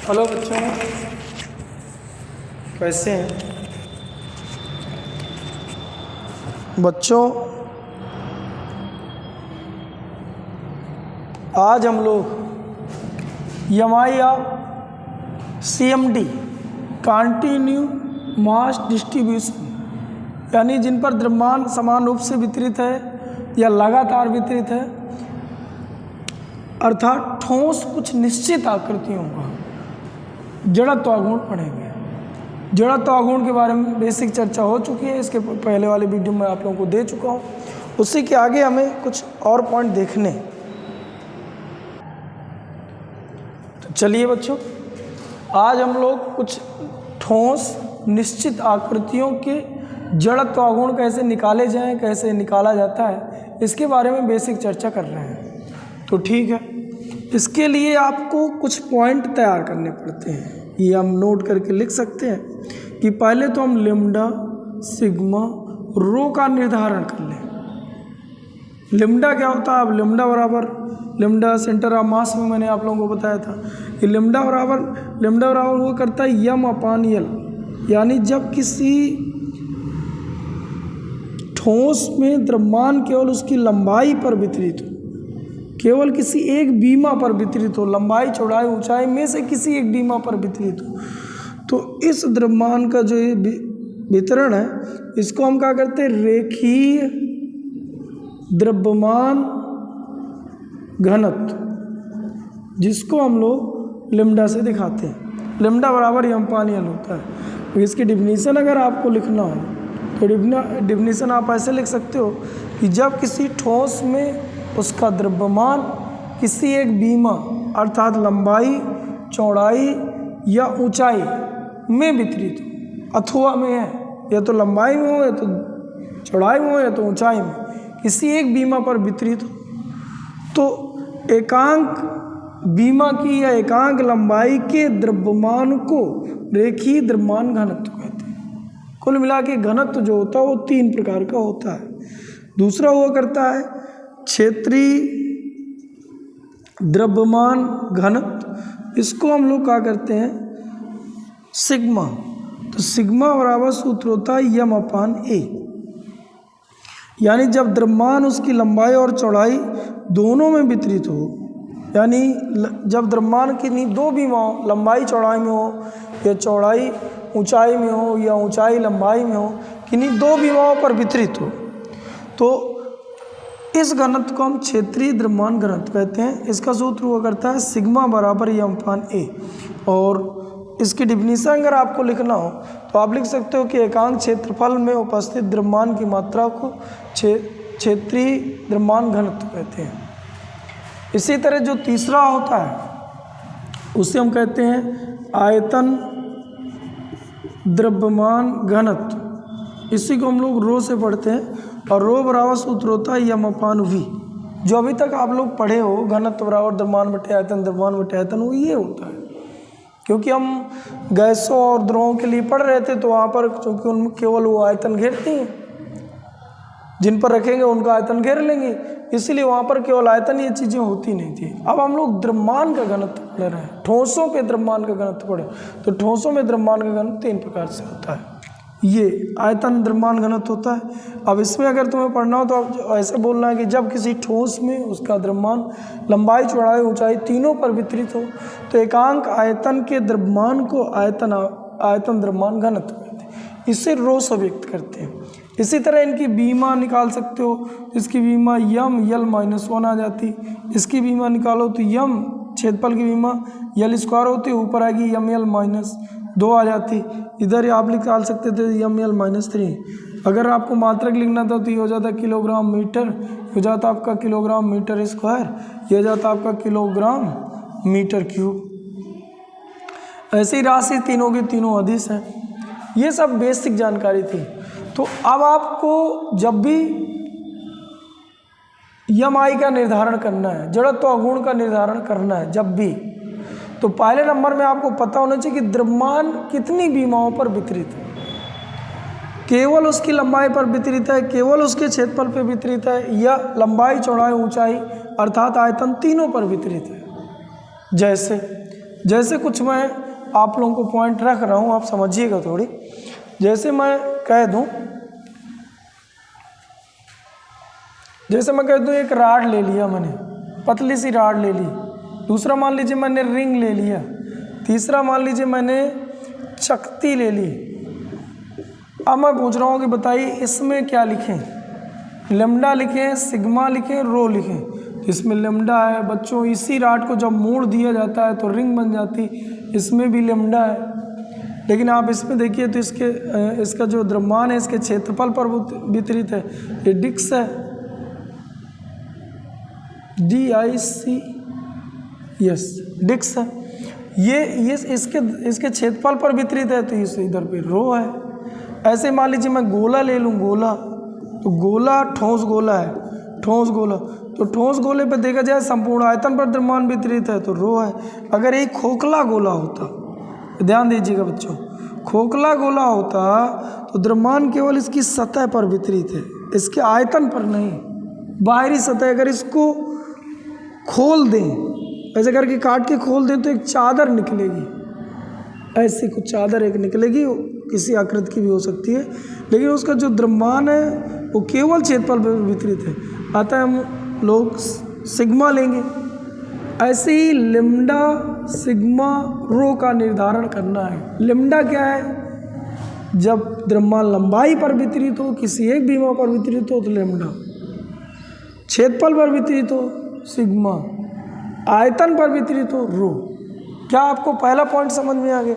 Hello बच्चों, कैसे हैं बच्चों। आज हम लोग MI of CMD continue mass distribution यानी जिन पर द्रव्यमान समान रूप से वितरित है या लगातार वितरित है, अर्थात ठोस कुछ निश्चित आकृतियों का जड़त्व आघूर्ण पढ़ेंगे। जड़त्व आघूर्ण के बारे में बेसिक चर्चा हो चुकी है, इसके पहले वाले वीडियो में आप लोगों को दे चुका हूँ। उसी के आगे हमें कुछ और पॉइंट देखने। तो चलिए बच्चों, आज हम लोग कुछ ठोस निश्चित आकृतियों के जड़त्व आघूर्ण कैसे निकाले जाएं, कैसे निकाला जाता है, इसके बारे में बेसिक चर्चा कर रहे हैं। तो ठीक है, इसके लिए आपको कुछ पॉइंट तैयार करने पड़ते हैं। ये हम नोट करके लिख सकते हैं कि पहले तो हम लेम्डा, सिग्मा, रो का निर्धारण कर लें। लेम्डा क्या होता है? अब लेम्डा बराबर लेम्डा सेंटर ऑफ मास में मैंने आप लोगों को बताया था कि लेम्डा बराबर वो करता है यम अपान यल, यानी जब किसी ठोस में द्रव्यमान केवल उसकी लंबाई पर वितरित हो, केवल किसी एक बीमा पर वितरित हो, लंबाई चौड़ाई ऊंचाई में से किसी एक बीमा पर वितरित हो, तो इस द्रव्यमान का जो ये वितरण है, इसको हम क्या करते हैं? रेखीय द्रव्यमान घनत्व, जिसको हम लोग लेम्डा से दिखाते हैं। लेम्डा बराबर यम पान यल होता है। तो इसकी डिफिनीशन अगर आपको लिखना हो तो डिफिनीशन आप ऐसे लिख सकते हो कि जब किसी ठोस में उसका द्रव्यमान किसी एक बीमा अर्थात लंबाई, चौड़ाई या ऊंचाई में वितरित हो, अथवा में है, या तो लंबाई में हो, या तो चौड़ाई में हो, या तो ऊंचाई में, किसी एक बीमा पर वितरित हो, तो एकांक बीमा की या एकांक लंबाई के द्रव्यमान को रेखीय द्रव्यमान घनत्व कहते हैं। कुल मिला के घनत्व जो होता है वो 3 प्रकार का होता है। दूसरा हुआ करता है क्षेत्रीय द्रव्यमान घनत्व, इसको हम लोग क्या करते हैं? सिग्मा। तो सिग्मा बराबर सूत्र होता है यम अपान ए, यानी जब द्रव्यमान उसकी लंबाई और चौड़ाई दोनों में वितरित हो, यानी जब द्रव्यमान किन्हीं दो बीमा हो, लंबाई चौड़ाई में हो या चौड़ाई ऊंचाई में हो या ऊंचाई लंबाई में हो, किन्हीं दो बीमाओं पर वितरित हो, तो इस घनत्व को हम क्षेत्रीय द्रव्यमान घनत्व कहते हैं। इसका सूत्र हुआ करता है सिग्मा बराबर यम अपान ए। और इसकी डिफिनीशन अगर आपको लिखना हो तो आप लिख सकते हो कि एकांक क्षेत्रफल में उपस्थित द्रव्यमान की मात्रा को क्षेत्रीय द्रव्यमान घनत्व कहते हैं। इसी तरह जो तीसरा होता है उसे हम कहते हैं आयतन द्रव्यमान घनत्व। इसी को हम लोग रो से पढ़ते हैं, और रो बराबर सूत्र होता है यम अपान वी। जो अभी तक आप लोग पढ़े हो, घनत्व बराबर द्रव्यमान बटे आयतन, द्रव्यमान बटे आयतन, वो ये होता है। क्योंकि हम गैसों और द्रवों के लिए पढ़ रहे थे, तो वहाँ पर चूँकि उनमें केवल वो आयतन घेरती हैं, जिन पर रखेंगे उनका आयतन घेर लेंगे, इसलिए वहाँ पर केवल आयतन ये चीज़ें होती नहीं थी। अब हम लोग द्रव्यमान का घनत्व पढ़ रहे हैं, ठोसों के द्रव्यमान का घनत्व पढ़े, तो ठोसों में द्रव्यमान का घनत्व 3 प्रकार से होता है। ये आयतन द्रव्यमान घनत्व होता है। अब इसमें अगर तुम्हें पढ़ना हो तो ऐसे बोलना है कि जब किसी ठोस में उसका द्रव्यमान लंबाई, चौड़ाई, ऊंचाई तीनों पर वितरित हो, तो एकांक आयतन के द्रव्यमान को आयतन द्रव्यमान घनत्व कहते हैं। इसे रो से व्यक्त करते हैं। इसी तरह इनकी बीमा निकाल सकते हो। इसकी बीमा यम यल -1 आ जाती। इसकी बीमा निकालो तो यम क्षेत्रफल की बीमा यल स्क्वायर होती, ऊपर आएगी यम यल -2 आ जाती। इधर आप निकाल सकते थे यम यल -3। अगर आपको मात्रक लिखना था तो ये हो जाता किलोग्राम मीटर, हो जाता आपका किलोग्राम मीटर स्क्वायर, ये हो जाता आपका किलोग्राम मीटर क्यूब। ऐसी राशि तीनों की तीनों अदिश हैं। ये सब बेसिक जानकारी थी। तो अब आपको जब भी एमआई का निर्धारण करना है, जड़त्व आघूर्ण का निर्धारण करना है जब भी, तो पहले नंबर में आपको पता होना चाहिए कि द्रव्यमान कितनी बीमाओं पर वितरित है। केवल उसकी लंबाई पर वितरित है, केवल उसके क्षेत्रफल पर वितरित है, या लंबाई, चौड़ाई, ऊंचाई अर्थात आयतन तीनों पर वितरित है। जैसे जैसे कुछ मैं आप लोगों को पॉइंट रख रहा हूँ, आप समझिएगा थोड़ी। जैसे मैं कह दूँ एक राड ले लिया मैंने, पतली सी राड ले ली। दूसरा मान लीजिए मैंने रिंग ले लिया। तीसरा मान लीजिए मैंने चकती ले ली। अब मैं पूछ रहा हूँ कि बताइए इसमें क्या लिखें, लेमडा लिखें, सिग्मा लिखें, रो लिखें। इसमें लेमडा है बच्चों, इसी राड को जब मोड़ दिया जाता है तो रिंग बन जाती, इसमें भी लेमडा है। लेकिन आप इसमें देखिए तो इसका जो द्रव्यमान है इसके क्षेत्रफल पर वितरित है, ये डिक्स है, DIC, यस डिक्स है। ये इसके क्षेत्रफल पर वितरित है तो इस इधर पे रो है। ऐसे मान लीजिए मैं गोला ले लूँ, गोला, तो गोला ठोस गोला है, ठोस गोला, तो ठोस गोले पे देखा जाए संपूर्ण आयतन पर द्रव्यमान वितरित है तो रो है। अगर एक खोखला गोला होता, ध्यान दीजिएगा बच्चों, खोखला गोला होता तो द्रव्यमान केवल इसकी सतह पर वितरित है, इसके आयतन पर नहीं, बाहरी सतह। अगर इसको खोल दें, ऐसे करके काट के खोल दें तो एक चादर निकलेगी, ऐसी कुछ चादर एक निकलेगी, किसी आकृति की भी हो सकती है, लेकिन उसका जो द्रव्यमान है वो केवल क्षेत्रफल पर वितरित है। अतः हम लोग सिग्मा लेंगे। ऐसे ही लेमडा, सिग्मा, रो का निर्धारण करना है। लेमडा क्या है, जब द्रव्यमान लंबाई पर वितरित हो, किसी एक बीमा पर वितरित हो तो लेमडा, क्षेत्रफल पर वितरित हो सिग्मा, आयतन पर वितरित हो रो। क्या आपको पहला पॉइंट समझ में आ गया?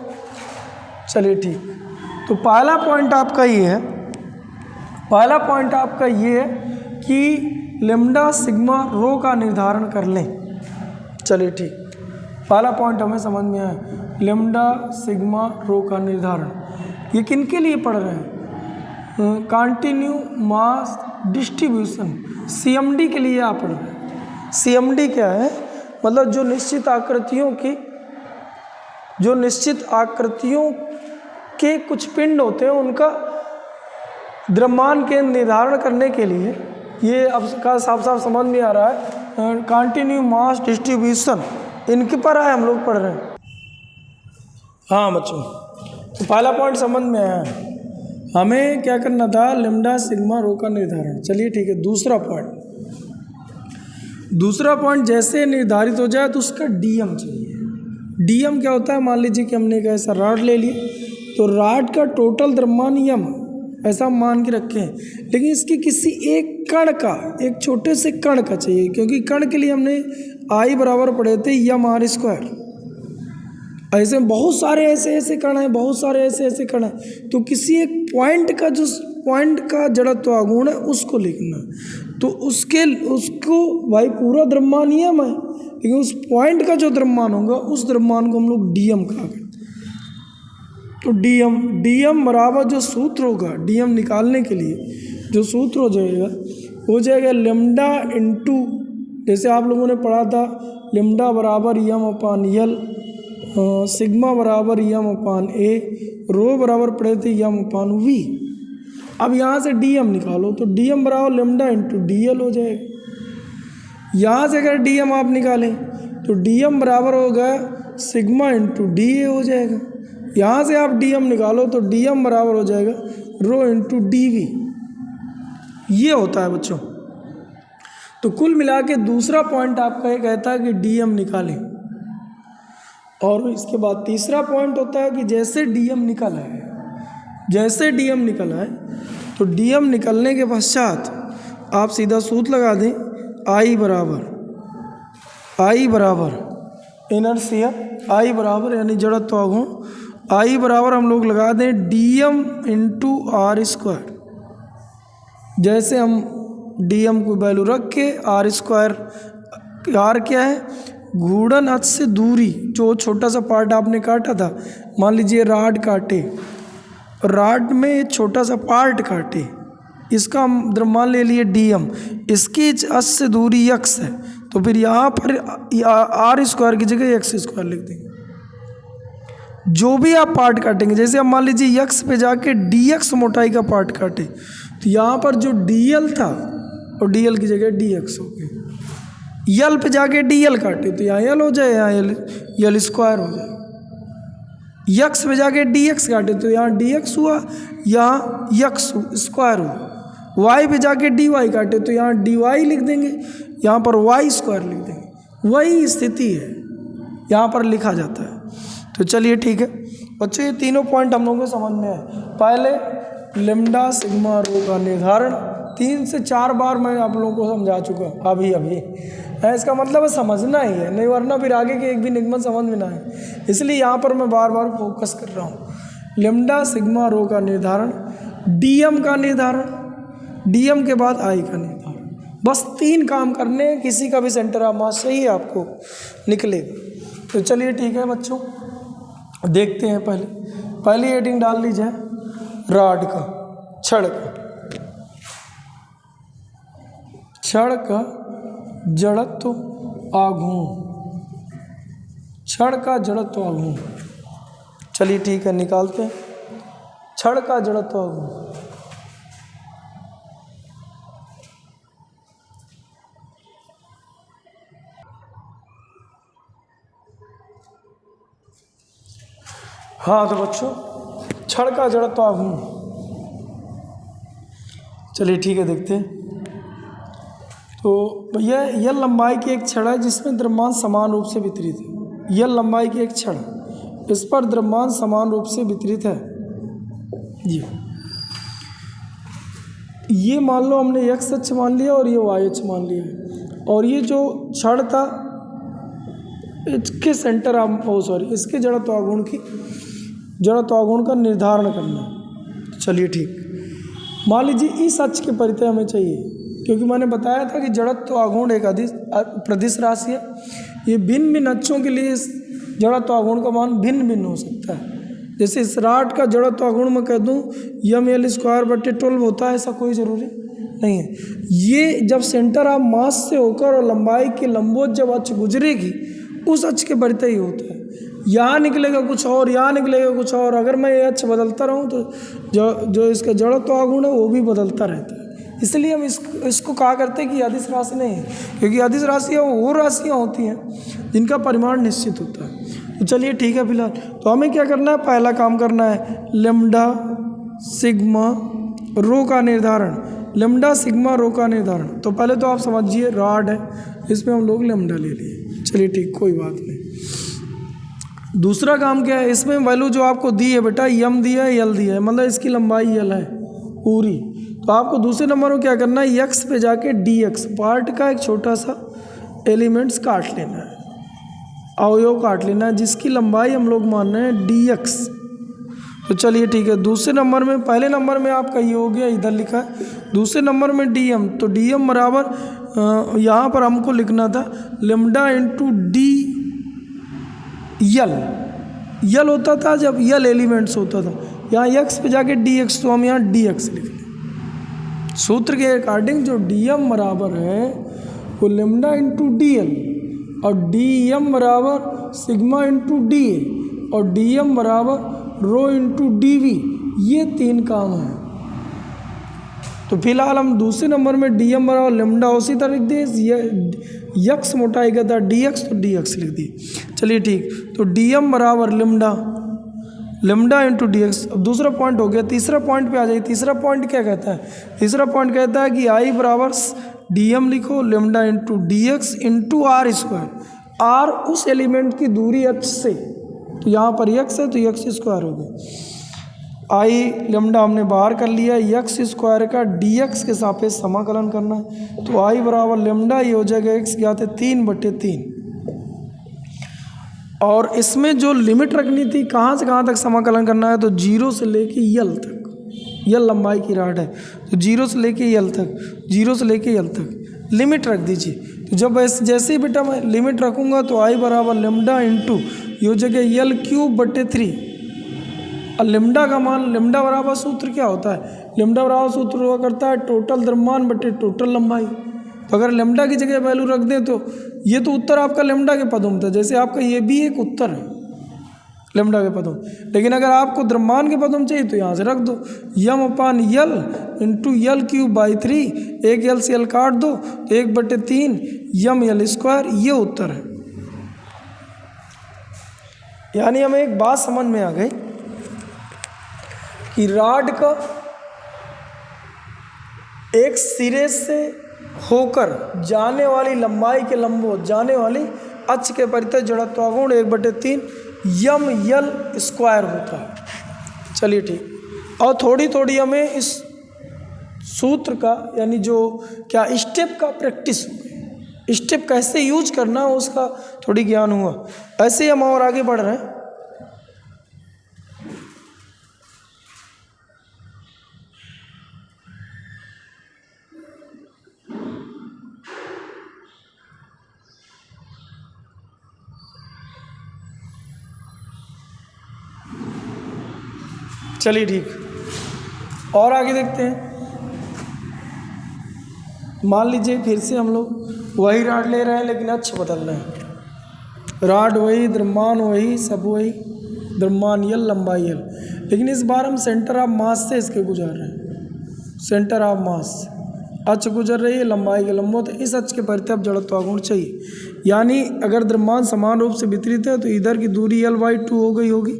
चलिए ठीक, तो पहला पॉइंट आपका ये है, पहला पॉइंट आपका ये है कि लेमडा, सिग्मा, रो का निर्धारण कर लें। चलिए ठीक, पहला पॉइंट हमें समझ में आया, लेमडा, सिग्मा, रो का निर्धारण। ये किन के लिए पढ़ रहे हैं? कंटिन्यू मास डिस्ट्रीब्यूशन, CMD के लिए आप पढ़ रहे हैं। CMD क्या है? मतलब जो निश्चित आकृतियों के कुछ पिंड होते हैं, उनका द्रव्यमान के निर्धारण करने के लिए, ये अब का साफ साफ समझ में आ रहा है, कंटिन्यू मास डिस्ट्रीब्यूशन, इनके पर आए हम लोग पढ़ रहे हैं। हाँ बच्चों, तो पहला पॉइंट समझ में आया, हमें क्या करना था, लेमडा, सिग्मा, रो का निर्धारण। चलिए ठीक है, दूसरा पॉइंट जैसे निर्धारित हो जाए तो उसका DM चाहिए। DM क्या होता है? मान लीजिए कि हमने एक ऐसा रॉड ले लिया, तो रॉड का टोटल द्रव्यमान यम ऐसा मान के रखे हैं, लेकिन इसके किसी एक कण का, एक छोटे से कण का चाहिए, क्योंकि कण के लिए हमने I बराबर पढ़े थे यम R²। ऐसे बहुत सारे ऐसे कण हैं, बहुत सारे ऐसे कण हैं, तो किसी एक पॉइंट का, जो पॉइंट का जड़त्व आघूर्ण है उसको लिखना, तो उसको भाई पूरा द्रव्यमान यम है, लेकिन उस पॉइंट का जो द्रव्यमान होगा उस द्रव्यमान को हम लोग DM कहा करते। तो DM बराबर जो सूत्र होगा DM निकालने के लिए, जो सूत्र हो जाएगा लेमडा इंटू, जैसे आप लोगों ने पढ़ा था, लेमडा बराबर M/L, सिग्मा बराबर M/A, रो बराबर पढ़े थे M/V। अब यहाँ से DM निकालो तो DM बराबर लेमडा इंटू DL हो जाएगा। यहाँ से अगर DM आप निकालें तो DM बराबर होगा सिग्मा इंटू DA हो जाएगा। यहाँ से आप DM निकालो तो DM बराबर हो जाएगा रो इंटू DV। ये होता है बच्चों। तो कुल मिला के दूसरा पॉइंट आपका ये कहता है कि DM निकालें, और इसके बाद तीसरा पॉइंट होता है कि जैसे DM निकल आए तो DM निकलने के पश्चात आप सीधा सूत्र लगा दें, I बराबर इनर्शिया, I बराबर यानी जड़त्व आघूर्ण, I बराबर हम लोग लगा दें DM इंटू R²। जैसे हम DM को वैल्यू रख के R² क्या है, घूर्णन अक्ष से दूरी, जो छोटा सा पार्ट आपने काटा था, मान लीजिए राड काटे, राड में एक छोटा सा पार्ट काटे, इसका हम द्रव्यमान ले लिए DM, इसकी अक्ष से दूरी x है, तो फिर यहाँ पर R² की जगह x² लिख देंगे। जो भी आप पार्ट काटेंगे, जैसे अब मान लीजिए x पे जाके dx मोटाई का पार्ट काटे, तो यहाँ पर जो dl था और dl की जगह dx हो गया। यल पे जाके डी यल काटे तो यहाँ यल हो जाए, यहाँ यल स्क्वायर हो जाए। यक्स पे जाके डी एक्स काटे तो यहाँ डी एक्स हुआ, यहाँ यक्स स्क्वायर हुआ। वाई पे जाके डी वाई काटे तो यहाँ डी वाई लिख देंगे, यहाँ पर वाई स्क्वायर लिख देंगे। वही स्थिति है यहाँ पर लिखा जाता है। तो चलिए ठीक है बच्चों, ये तीनों पॉइंट हम लोगों को समझ में आए। पहले लिम्डा सिग्मा रो का निर्धारण 3 से 4 बार मैं आप लोगों को समझा चुका अभी है। इसका मतलब है समझना ही है, नहीं वरना फिर आगे के एक भी निगमन समझ में ना आए। इसलिए यहाँ पर मैं बार बार फोकस कर रहा हूँ। लिम्डा सिग्मा रो का निर्धारण, डीएम का निर्धारण, डीएम के बाद आई का निर्धारण, बस 3 काम करने हैं। किसी का भी सेंटर ऑफ मास से ही आपको निकलेगा। तो चलिए ठीक है बच्चों, देखते हैं। पहली हेडिंग डाल लीजिए रॉड का, छड़ का, छड़ का जड़त्व आघूर्ण, छड़ का जड़त्व आघूर्ण। चलिए ठीक है निकालते हैं छड़ का जड़त्व आघूर्ण। हाँ तो बच्चों छड़ का जड़त्व आघूर्ण, चलिए ठीक है देखते हैं। तो भैया यह लंबाई की एक छड़ है जिसमें द्रव्यमान समान रूप से वितरित है। यह लंबाई की एक छड़, इस पर द्रव्यमान समान रूप से वितरित है जी। ये मान लो हमने x अक्ष मान लिया और ये y अक्ष मान लिया है, और ये जो छड़ था इसके सेंटर इसके जड़त्व आघूर्ण का निर्धारण करना है। चलिए ठीक, मान लीजिए इस अक्ष के परितः हमें चाहिए, क्योंकि मैंने बताया था कि जड़त्व आघूर्ण एक प्रदिश राशि है। ये भिन्न भिन्न अक्षों के लिए इस जड़त्व आघूर्ण का मान भिन्न भिन्न हो सकता है। जैसे इस रॉड का जड़त्व आघूर्ण मैं कह दूँ m/L² होता है, ऐसा कोई ज़रूरी नहीं है। ये जब सेंटर ऑफ मास से होकर और लंबाई के लंबवत जब अक्ष गुजरेगी उस अक्ष के परितः ही होता है। यहाँ निकलेगा कुछ और, यहाँ निकलेगा कुछ और। अगर मैं ये अक्ष बदलता रहूँ तो जो इसका जड़त्व आघूर्ण है वो भी बदलता रहता है। इसलिए हम इसको कहा करते हैं कि अदिश राशि नहीं है, क्योंकि अदिश राशियाँ वो राशियाँ होती हैं जिनका परिमाण निश्चित होता है। तो चलिए ठीक है, फिलहाल तो हमें क्या करना है, पहला काम करना है लैम्डा सिग्मा रो का निर्धारण। लैम्डा सिग्मा रो का निर्धारण, तो पहले तो आप समझिए रॉड है, इसमें हम लोग लैम्डा ले लिए। चलिए ठीक, कोई बात नहीं। दूसरा काम क्या है, इसमें वैल्यू जो आपको दी है बेटा, यम दिया है, यल दिया है, मतलब इसकी लंबाई यल है पूरी। तो आपको दूसरे नंबर में क्या करना है, यक्स पे जाके डी एक्स पार्ट का एक छोटा सा एलिमेंट्स काट लेना है, अवयव काट लेना है, जिसकी लंबाई हम लोग मान रहे हैं डी एक्स। तो चलिए ठीक है, दूसरे नंबर में, पहले नंबर में आपका ये हो गया, इधर लिखा है। दूसरे नंबर में डी एम, तो डी एम बराबर यहाँ पर हमको लिखना था लैम्डा इंटू डी यल। यल होता था जब यल एलिमेंट्स होता था, यहाँ यक्स पे जाके डी एक्स, तो हम यहाँ डी एक्स लिख लें। सूत्र के अकॉर्डिंग जो डी एम बराबर है वो लैम्डा इंटू डी एल, और डी एम बराबर सिग्मा इंटू डी ए, और डी एम बराबर रो इंटू डी वी। ये 3 काम हैं। तो फिलहाल हम दूसरे नंबर में डी एम बराबर लैम्डा उसी तरह लिख दिए, यक्स मोटाई का था डी एक्स, तो डी एक्स लिख दिए। चलिए ठीक, तो डी एम बराबर लैम्डा इंटू डी एक्स। अब दूसरा पॉइंट हो गया, तीसरा पॉइंट पे आ जाइए। तीसरा पॉइंट क्या कहता है, तीसरा पॉइंट कहता है कि आई बराबर डी एम लिखो lambda into d x into r square. R उस एलिमेंट की दूरी अक्ष से, तो यहाँ पर यक्स है तो यक्स स्क्वायर हो गया। आई लैम्डा हमने बाहर कर लिया, यक्स स्क्वायर का डी एक्स के सापेक्ष समाकलन करना है। तो आई बराबर लैम्डा, ये हो जाएगा एक्स ज्ञात है 3/3। और इसमें जो लिमिट रखनी थी, कहाँ से कहाँ तक समाकलन करना है, तो 0 से लेके यल तक। यल लंबाई की रॉड है, तो 0 से लेके यल तक, 0 से लेके यल तक लिमिट रख दीजिए। तो जब जैसे ही बेटा मैं लिमिट रखूँगा तो आई बराबर लैम्डा इंटू ये हो जाएगा L³/3। और लैम्डा का मान, लैम्डा बराबर सूत्र क्या होता है, लैम्डा बराबर सूत्र हुआ करता है टोटल द्रव्यमान बटे टोटल लंबाई। तो अगर लैम्डा की जगह वैल्यू रख दें तो ये तो उत्तर आपका लैम्डा के पदों में था, जैसे आपका ये भी एक उत्तर है। लेमडा के पदों। लेकिन अगर आपको द्रव्यमान के पदों में चाहिए तो यहाँ से रख दो M upon L into L cube by 3, एक यल से यल काट दो तो 1/3 यम यल स्क्वायर, ये उत्तर है। यानी हमें एक बात समझ में आ गई कि रॉड का एक सिरे से होकर जाने वाली लंबाई के लंबवत जाने वाली अक्ष के परितः जड़त्वागुण 1/3 यम यल स्क्वायर होता है। चलिए ठीक, और थोड़ी थोड़ी हमें इस सूत्र का यानी जो क्या स्टेप का प्रैक्टिस हो गई, स्टेप कैसे यूज करना उसका थोड़ी ज्ञान हुआ। ऐसे ही हम और आगे बढ़ रहे हैं। चलिए ठीक, और आगे देखते हैं। मान लीजिए फिर से हम लोग वही रॉड ले रहे हैं लेकिन अक्ष बदल रहे हैं। रॉड वही, द्रव्यमान वही, सब वही, द्रव्यमान यल, लंबाई यल, लेकिन इस बार हम सेंटर ऑफ मास से इसके गुजर रहे हैं। सेंटर ऑफ मास अक्ष गुजर रही है, लंबाई के लंबवत, तो इस अक्ष के परितः जड़त्वागुण चाहिए। यानी अगर द्रव्यमान समान रूप से वितरित है तो इधर की दूरी L/2 हो गई होगी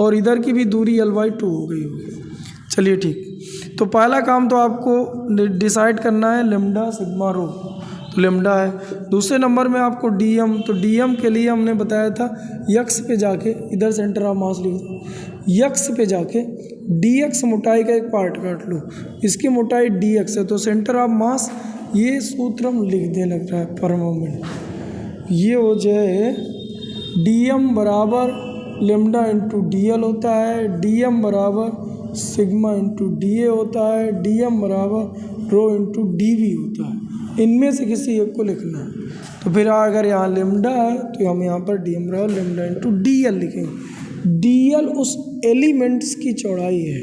और इधर की भी दूरी L/2 हो गई होगी। चलिए ठीक, तो पहला काम तो आपको डिसाइड करना है लेमडा सिग्मा रो, तो लेमडा है। दूसरे नंबर में आपको डीएम, तो डीएम के लिए हमने बताया था यक्स पे जाके इधर सेंटर ऑफ मास लिख दो, यक्स पे जाके dx मोटाई का एक पार्ट काट लो, इसकी मोटाई dx है, तो सेंटर ऑफ मास ये सूत्र हम लिख दे लग रहा है पर मोमेंट, ये हो जाए dm बराबर लेमडा इंटू dl होता है, dm बराबर सिग्मा इंटू da होता है, dm बराबर रो इंटू dv होता है। इनमें से किसी एक को लिखना है। तो फिर अगर यहाँ लेमडा है तो हम यहाँ पर dm बराबर लेमडा इंटू dl लिखेंगे। dl उस एलिमेंट्स की चौड़ाई है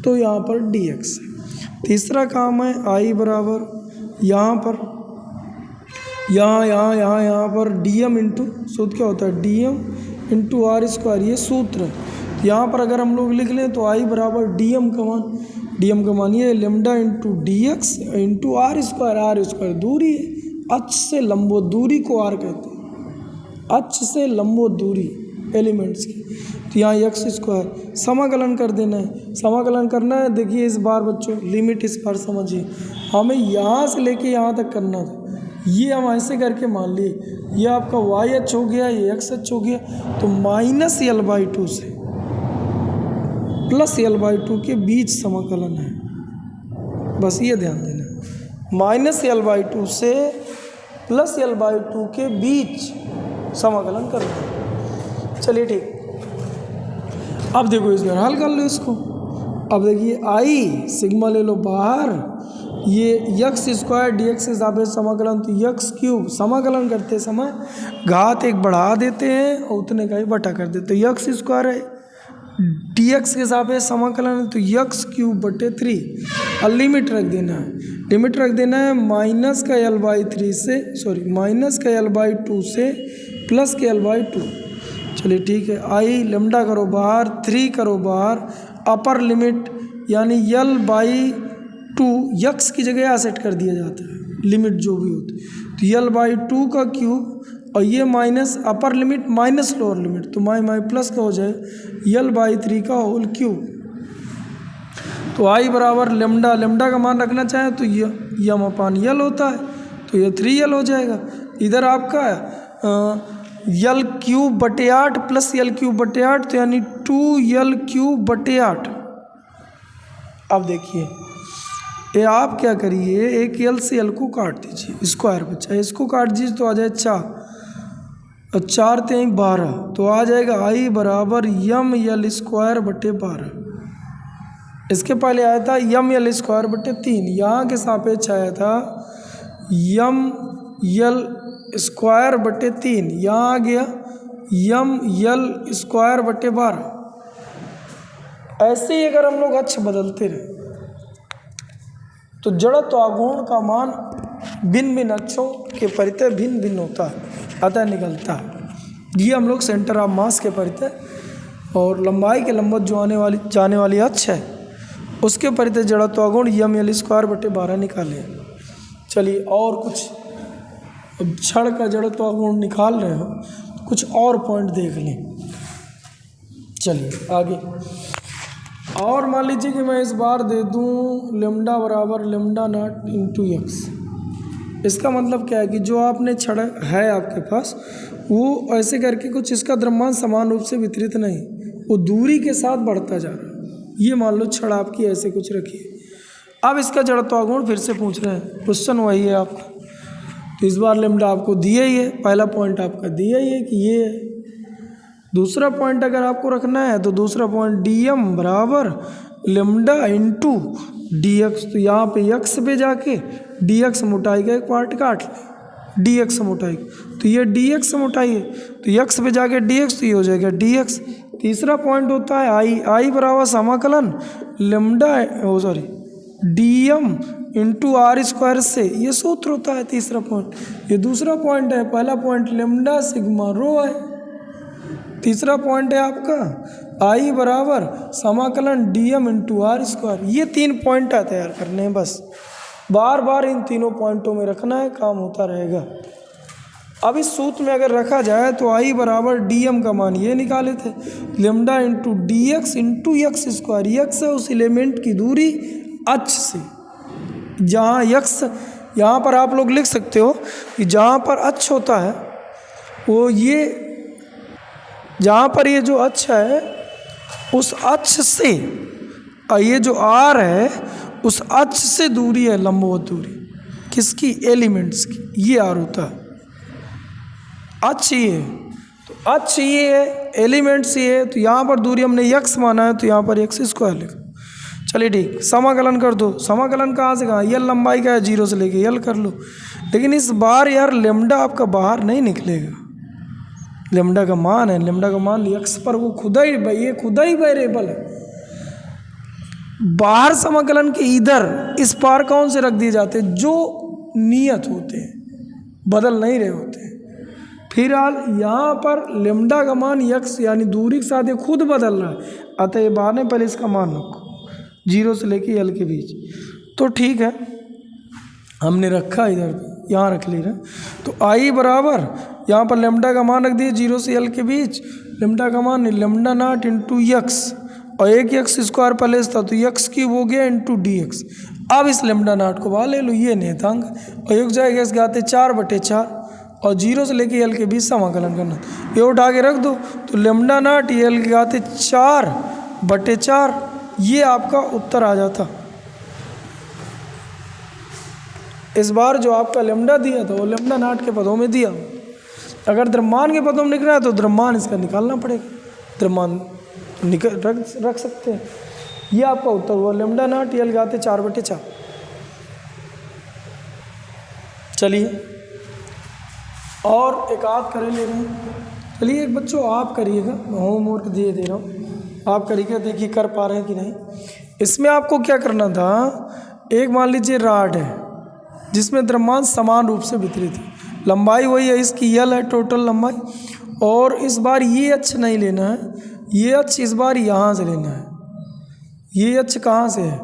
तो यहाँ पर dx है। तीसरा काम है I बराबर यहाँ पर यहाँ पर dm इंटू सूत्र क्या होता है dm इंटू आर स्क्वायर, ये सूत्र है। तो यहाँ पर अगर हम लोग लिख लें तो I बराबर dm का मान ये lambda into dx into r square दूरी है, अक्ष से लंबवत दूरी को r कहते हैं, अक्ष से लंबवत दूरी एलिमेंट्स की। तो यहाँ एक्स स्क्वायर समाकलन कर देना है, समाकलन करना है। देखिए इस बार बच्चों लिमिट इस बार समझिए, हमें यहाँ से लेके यहाँ तक करना था, ये हम ऐसे करके मान लिए ये आपका वाई एच हो गया, ये एक्स एच हो गया, तो -L/2 से +L/2 के बीच समाकलन है, बस ये ध्यान देना, -L/2 से +L/2 के बीच समाकलन करना है। चलिए ठीक, अब देखो इस बार हल कर लो इसको। अब देखिए आई सिग्मा ले लो बाहर, ये यक्स स्क्वायर dx के सापेक्ष समाकलन, तो यक्स क्यूब समाकलन करते समय घात एक बढ़ा देते हैं और उतने का ही बटा कर देते, तो यक्स स्क्वायर है dx के सापेक्ष समाकलन है तो यक्स क्यूब बटे 3, और लिमिट रख देना है, लिमिट रख देना है -L/3 से -L/2 से +L/2। चलिए ठीक है, आई लेमडा करो बाहर, 3 करो बाहर, अपर लिमिट यानी L/2 यक्स की जगह यहाँ सेट कर दिया जाता है, लिमिट जो भी होती है, तो L/2 का क्यूब और ये minus upper limit minus lower limit, तो माई प्लस का हो जाए L/3 का होल क्यूब। तो आई बराबर लेमडा का मान रखना चाहे तो ये यम/यल होता है, तो ये 3L हो जाएगा। इधर आपका L/8 प्लस L/8 तो यानी 2L/8। अब देखिए ये आप क्या करिए, एक L से L को काट दीजिए, स्क्वायर बचा, इसको काट दीजिए तो आ जाए 4 और 4 3 12, तो आ जाएगा I बराबर yL² बटे 12। इसके पहले आया था yL² बटे 3, यहाँ के सापेक्ष आया था yL² बटे 3, यहाँ आ गया yL² बटे 12। ऐसे ही अगर हम लोग अक्ष बदलते रहे तो जड़त्व आघूर्ण का मान भिन्न भिन्न अक्षों के परितः भिन्न भिन्न होता है, अतः निकलता है। ये हम लोग सेंटर ऑफ मास के परितः और लंबाई के लंबवत जो जाने वाली अक्ष है उसके परितः जड़त्वागुण यम एल स्क्वायर बटे 12 निकाले। चलिए और कुछ, अब छड़ का जड़त्वागुण निकाल रहे हो कुछ और पॉइंट देख लें। चलिए आगे, और मान लीजिए कि मैं इस बार दे दूं लेमडा बराबर लेमडा नॉट इंटू एक्स। इसका मतलब क्या है कि जो आपने छड़ है आपके पास वो ऐसे करके कुछ इसका द्रव्यमान समान रूप से वितरित नहीं, वो दूरी के साथ बढ़ता जा रहा है। ये मान लो छड़ आपकी ऐसे कुछ रखी है। अब इसका जड़त्वागुण फिर से पूछ रहे हैं, क्वेश्चन वही है आपका। तो इस बार लेमडा आपको दिया ही है, पहला पॉइंट आपका दिया ही है कि ये है। दूसरा पॉइंट अगर आपको रखना है तो दूसरा पॉइंट डी एम बराबर लेमडा इंटू डी एक्स। तो यहाँ पे एक्स पे जाके डी एक्स मोटाई का एक पार्ट काट ले, डी एक्स मोटाई, तो ये डी एक्स मोटाई है, तो एक्स पे जाके डी एक्स, तो ये हो जाएगा डी एक्स। तीसरा पॉइंट होता है आई, आई बराबर समाकलन lambda d m into r square से, ये सूत्र होता है तीसरा पॉइंट। ये दूसरा पॉइंट है, पहला पॉइंट लेमडा सिग्मा रो है, तीसरा पॉइंट है आपका आई बराबर समाकलन d m into r square. ये 3 पॉइंट तैयार करने हैं, बस बार बार इन तीनों पॉइंटों में रखना है, काम होता रहेगा। अब इस सूत्र में अगर रखा जाए तो आई बराबर डी एम का मान ये निकाले थे, lambda into d x into x square. X है उस एलिमेंट की दूरी अक्ष से, जहाँ एक्स, यहाँ पर आप लोग लिख सकते हो कि जहाँ पर अक्ष होता है वो ये, जहाँ पर ये जो अक्ष है उस अक्ष से, और ये जो आर है उस अक्ष से दूरी है लंबवत दूरी, किसकी, एलिमेंट्स की, ये आर होता है। अक्ष ये है, तो अक्ष ये है, एलिमेंट्स ये है, तो यहाँ पर दूरी हमने एक्स माना है, तो यहाँ पर एक्स स्क्वायर लिखा। चलिए ठीक, समाकलन कर दो। समाकलन कहाँ से कहाँ, यल लंबाई का है 0 से लेके यल कर लो। लेकिन इस बार यार लेमडा आपका बाहर नहीं निकलेगा, लेमडा का मान है, लेमडा का मान एक्स पर वो खुदा ही, ये खुदा ही वेरिएबल है। बाहर समाकलन के इधर इस पार कौन से रख दिए जाते हैं, जो नियत होते हैं, बदल नहीं रहे होते हैं। फिलहाल यहाँ पर लेमडा का मान एक्स यानी दूरी के साथ ये खुद बदल रहा है, अतः ये बाहर नहीं, पहले इसका मान रखो 0 से लेके एल के बीच। तो ठीक है, हमने रखा इधर, यहाँ रख ले रहे। तो आई बराबर यहाँ पर लेमडा का मान रख दिए 0 से एल के बीच, लेमडा का मान लेमडा नॉट इंटू एक्स, और एक एक्स स्क्वायर पहले था तो एक्स क्यूब हो गया इंटू डी एक्स। अब इस लेमडा नॉट को बाहर ले लो, ये नियतांक, और एक जाएगा इसके आते 4/4, और 0 से लेके एल के बीच समाकलन करना, ये उठा के रख दो, तो लेमडा नॉट एल के आते 4/4, ये आपका उत्तर आ जाता। इस बार जो आपका लेमडा दिया था वो लेमडा नॉट के पदों में दिया। अगर द्रव्यमान के पदों में लिख रहा है तो द्रव्यमान इसका निकालना पड़ेगा, द्रव्यमान रख सकते हैं। ये आपका उत्तर हुआ, लेमडा नॉट एल गाते 4/4। चलिए और एक आध करे ले रहे हैं। चलिए एक बच्चों आप करिएगा, मैं होमवर्क दे रहा हूँ, आप करिएगा, देखिए कर पा रहे हैं कि नहीं। इसमें आपको क्या करना था, एक मान लीजिए राड है जिसमें द्रव्यमान समान रूप से वितरित है, लंबाई वही है, इसकी यल है टोटल लंबाई, और इस बार ये अक्ष नहीं लेना है, ये अक्ष इस बार यहाँ से लेना है। ये अक्ष कहाँ से है,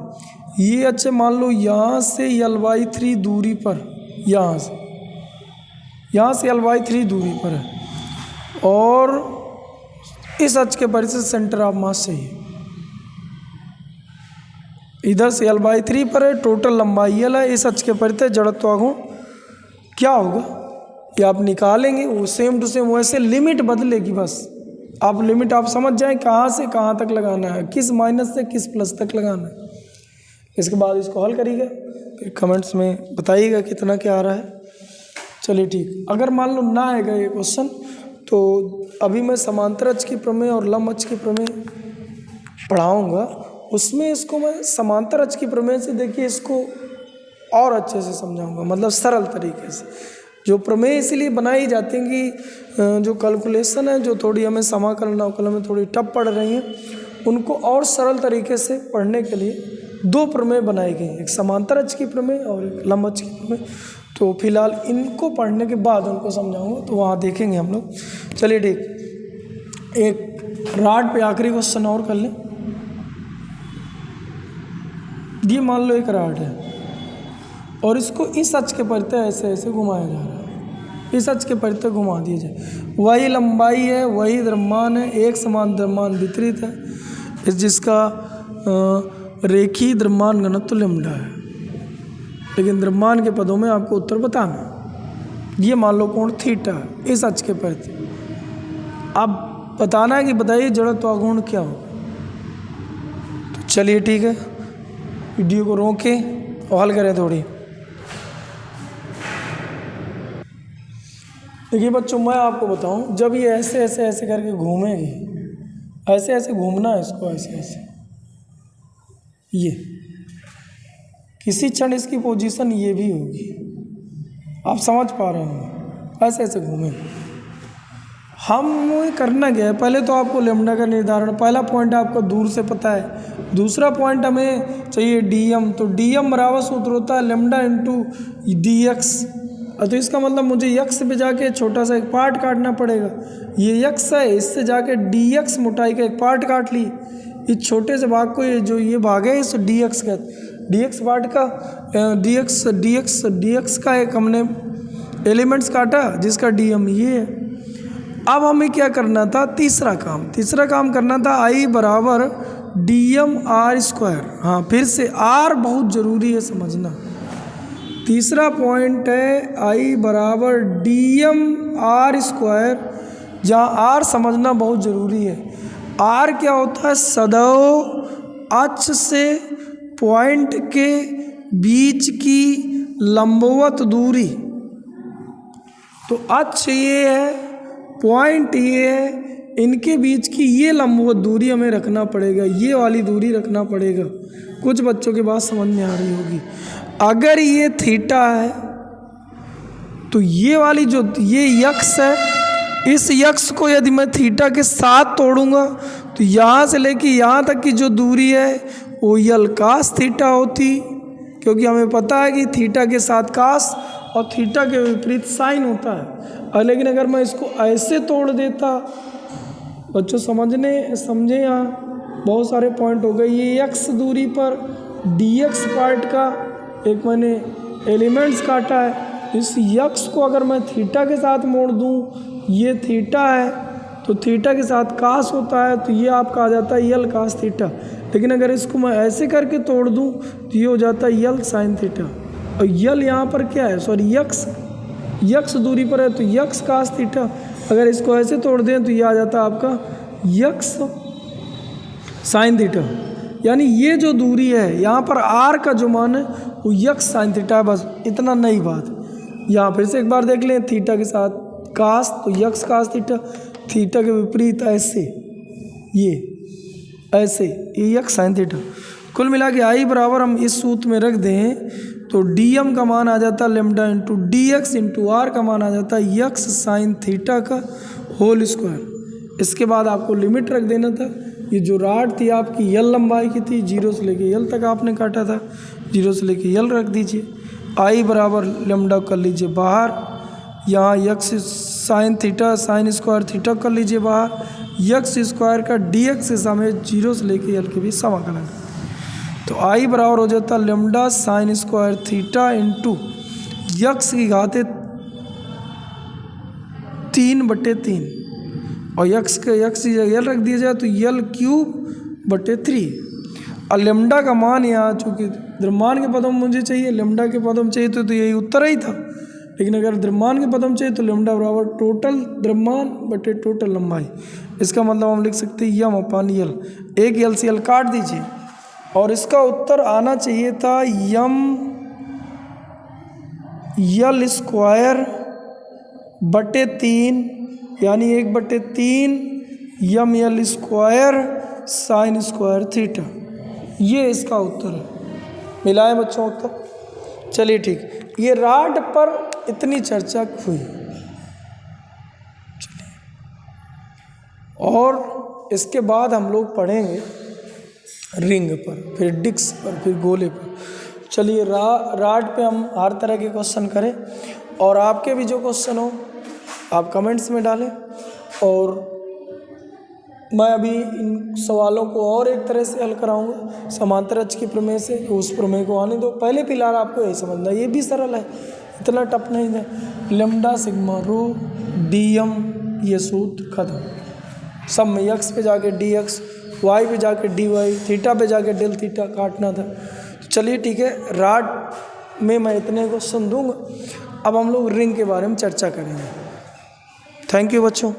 ये अक्ष मान लो यहाँ से L/3 दूरी पर, यहाँ से L/3 दूरी पर है, और इस अक्ष के परिधि सेंटर ऑफ मास चाहिए, इधर से L/3 पर है, टोटल लंबाई L है, इस अक्ष के परिधि जड़त्वागुण क्या होगा ये आप निकालेंगे, वो सेम टू सेम वैसे लिमिट बदलेगी, बस आप लिमिट आप समझ जाएं कहाँ से कहाँ तक लगाना है, किस माइनस से किस प्लस तक लगाना है। इसके बाद इसको हल करिएगा, फिर कमेंट्स में बताइएगा कितना क्या आ रहा है। चलिए ठीक, अगर मान लो ना आएगा ये क्वेश्चन तो अभी मैं समांतर अक्ष की प्रमेय और लंब अक्ष की प्रमेय पढ़ाऊँगा, उसमें इसको मैं समांतर अक्ष की प्रमेय से देखिए इसको और अच्छे से समझाऊँगा, मतलब सरल तरीके से। जो प्रमेय इसीलिए बनाई जाती हैं कि जो कैलकुलेशन है, जो थोड़ी हमें समाकलन अवकलन में थोड़ी टफ पड़ रही हैं, उनको और सरल तरीके से पढ़ने के लिए 2 प्रमेय बनाई गई, एक समांतर अक्ष की प्रमेय और एक लंब अक्ष की प्रमेय। तो फिलहाल इनको पढ़ने के बाद उनको समझाऊंगा, तो वहाँ देखेंगे हम लोग। चलिए ठीक, एक राड पे आखिरी क्वेश्चन और कर लें। ये मान लो एक राड है और इसको इस अक्ष के परिते ऐसे ऐसे घुमाया जा रहा है, इस अक्ष के परिते घुमा दिया जाए। वही लंबाई है, वही द्रव्यमान है, एक समान द्रव्यमान वितरित है, इस जिसका रेखीय द्रव्यमान घनत्व लैम्डा है। लेकिन द्रव्यमान के पदों में आपको उत्तर बताना है। ये मान लो कोण थीटा है इस अक्ष के परिते। अब बताना है कि बताइए जड़त्व आघूर्ण क्या हो। तो चलिए ठीक है, वीडियो को रोकें और हल करें थोड़ी। देखिए बच्चों, मैं आपको बताऊं, जब ये ऐसे ऐसे ऐसे करके घूमेगी, ऐसे ऐसे घूमना है इसको, ऐसे ऐसे, ये किसी क्षण इसकी पोजीशन ये भी होगी। आप समझ पा रहे होंगे, ऐसे ऐसे घूमेगी। हम करना क्या है, पहले तो आपको लैम्डा का निर्धारण, पहला पॉइंट आपको दूर से पता है। दूसरा पॉइंट हमें चाहिए डीएम, तो डीएम बराबर सूत्र होता है लैम्डा इंटू डी एक्स। तो इसका मतलब मुझे यक्स पे जाके छोटा सा एक पार्ट काटना पड़ेगा। ये यक्स है, इससे जाके डी एक्स मोटाई का एक पार्ट काट ली। इस छोटे से भाग को, ये जो ये भाग है इस डी एक्स का, डी एक्स पार्ट का डी एक्स का एक हमने एलिमेंट्स काटा जिसका डीएम ये है। अब हमें क्या करना था, तीसरा काम करना था आई बराबर डीएम आर स्क्वायर। हाँ, फिर से आर बहुत ज़रूरी है समझना। तीसरा पॉइंट है आई बराबर डीएम आर स्क्वायर, जहाँ आर समझना बहुत ज़रूरी है। आर क्या होता है, सदैव अक्ष से पॉइंट के बीच की लंबवत दूरी। तो अक्ष ये है, पॉइंट ये है, इनके बीच की ये लंबवत दूरी हमें रखना पड़ेगा, ये वाली दूरी रखना पड़ेगा। कुछ बच्चों की बात समझ में आ रही होगी। अगर ये थीटा है तो ये वाली जो ये यक्स है, इस यक्स को यदि मैं थीटा के साथ तोड़ूंगा तो यहाँ से लेके यहाँ तक की जो दूरी है वो यल कास थीटा होती, क्योंकि हमें पता है कि थीटा के साथ कास और थीटा के विपरीत साइन होता है। और लेकिन अगर मैं इसको ऐसे तोड़ देता, बच्चों समझे यहाँ बहुत सारे पॉइंट हो गए। ये एक्स दूरी पर dx पार्ट का एक मैंने एलिमेंट्स काटा है। इस यक्स को अगर मैं थीटा के साथ मोड़ दूँ, ये थीटा है तो थीटा के साथ कास होता है, तो ये आपका आ जाता है यल कास थीटा। लेकिन अगर इसको मैं ऐसे करके तोड़ दूँ तो ये हो जाता है यल साइन थीटा। और यल यहाँ पर क्या है, सॉरी यक्स दूरी पर है तो यक्स कास थीटा। अगर इसको ऐसे तोड़ दें तो ये आ जाता है आपका यक्स साइन थीटा। यानी ये जो दूरी है यहाँ पर आर का जो मान है वो यक्स साइन थीटा है। बस इतना नई बात। यहाँ फिर से एक बार देख लें, थीटा के साथ कास तो यक्स कास थीटा, थीटा के विपरीत ऐसे ये ऐसे ये यक्स साइन थीटा। कुल मिला के आई बराबर हम इस सूत्र में रख दें तो डीएम का मान आ जाता है lambda into d x into r का मान आ जाता है यक्स साइन थीटा का होल स्क्वायर। इसके बाद आपको लिमिट रख देना था। ये जो राड थी आपकी यल लंबाई की थी, 0 से लेके यल तक आपने काटा था, 0 से लेके यल रख दीजिए। आई बराबर लेम्डा कर लीजिए बाहर, यहाँ x sine theta sine square theta कर लीजिए बाहर, यक्स स्क्वायर का डी एक्स समेत 0 से लेके यल के बीच समाकलन। तो आई बराबर हो जाता lambda sign square theta into x की घाते 3/3 और यक्स की जगह यल रख दिया जाए तो यल क्यूब बटे 3। और लेम्डा का मान यहाँ चूँकि द्रव्यमान के पदों में मुझे चाहिए, लेम्डा के पदों में चाहिए तो यही उत्तर ही था। लेकिन अगर द्रव्यमान के पदों में चाहिए तो लेम्डा बराबर टोटल द्रव्यमान बटे टोटल लंबाई। इसका मतलब हम लिख सकते हैं यम अपान यल। एक यल से यल काट दीजिए और इसका उत्तर आना चाहिए था यम यल स्क्वायर बटे 3, यानी 1/3 M L square sine square theta. ये इसका उत्तर है। मिलाए बच्चों उत्तर। चलिए ठीक, ये राड पर इतनी चर्चा हुई। चलिए, और इसके बाद हम लोग पढ़ेंगे रिंग पर, फिर डिस्क पर, फिर गोले पर। चलिए राड पे हम हर तरह के क्वेश्चन करें और आपके भी जो क्वेश्चन हो आप कमेंट्स में डालें और मैं अभी इन सवालों को और एक तरह से हल कराऊंगा समांतर अक्ष की प्रमेय से। उस प्रमेय को आने दो, पहले पिलार आपको यही समझना, ये भी सरल है, इतना टफ नहीं है। लैम्डा सिग्मा रो dm, ये सूत्र खत्म। सब में x पे जाके dx, y पे जाके dy, थीटा पे जाके डेल थीटा काटना था। तो चलिए ठीक है, राड में मैं इतने क्वेश्चन दूंगा। अब हम लोग रिंग के बारे में चर्चा करेंगे। थैंक यू बच्चों।